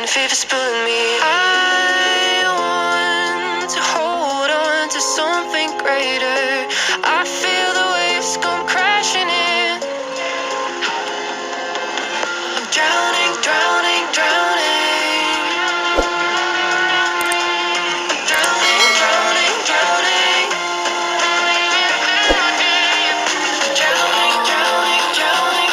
fever's pulling me. I want to hold on to something greater. I feel the waves come crashing in. I'm drowning, drowning, drowning. Drowning, drowning, drowning. Drowning, drowning, drowning, drowning,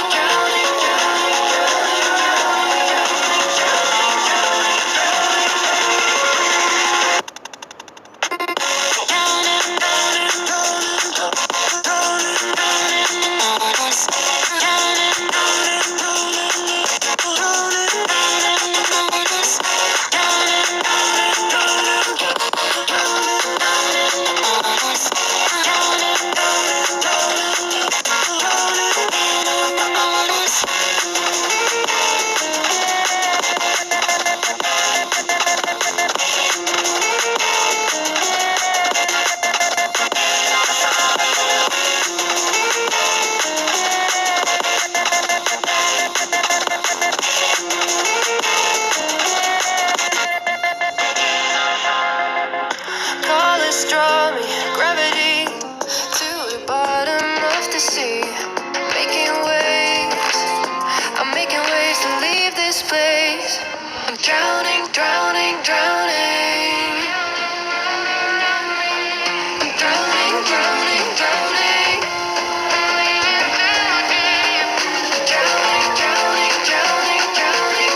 colors draw me, gravity to the bottom of the sea. Making waves, I'm making waves to leave this place. I'm drowning, drowning, drowning. I'm drowning, drowning, drowning. Drowning, drowning, drowning, drowning,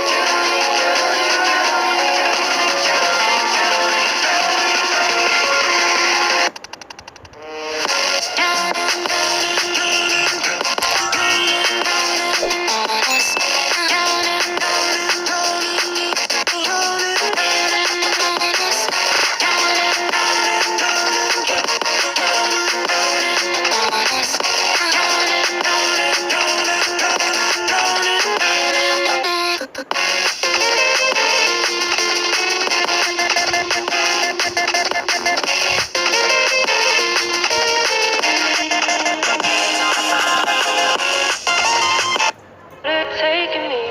taking me,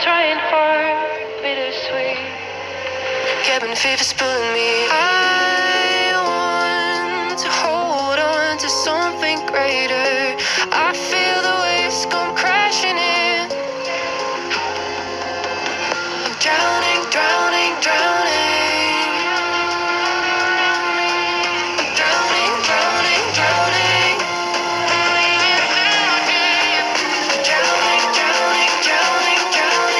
trying hard, bittersweet. Cabin fever's pulling me. I want to hold on to something greater. I feel the waves come crashing in. I'm drowning, drowning, drowning. I'm drowning, drowning, drowning. Drowning, drowning, drowning, drowning,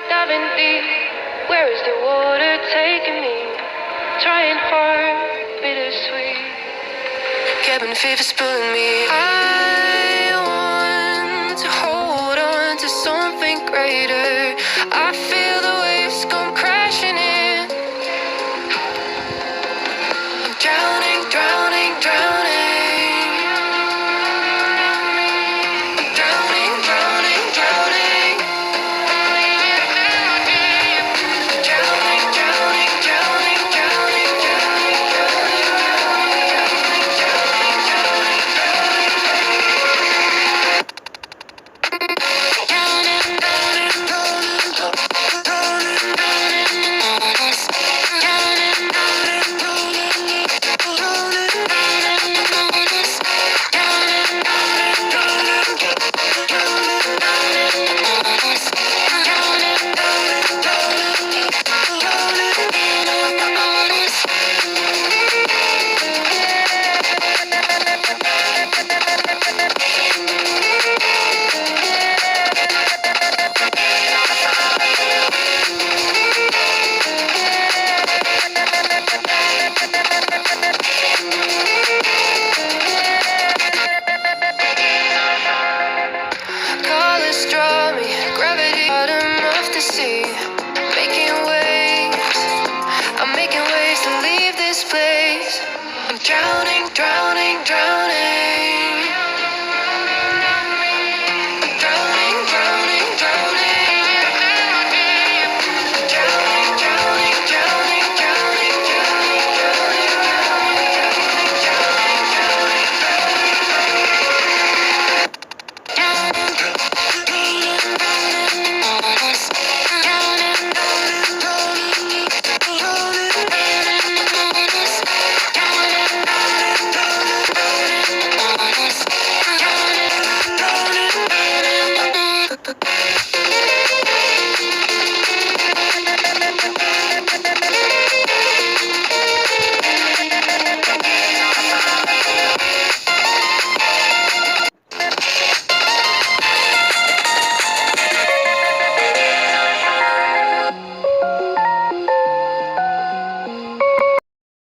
diving deep. Where is the water taking me? Trying hard, bittersweet. Cabin fever's pulling me. I want to hold on to something greater. I feel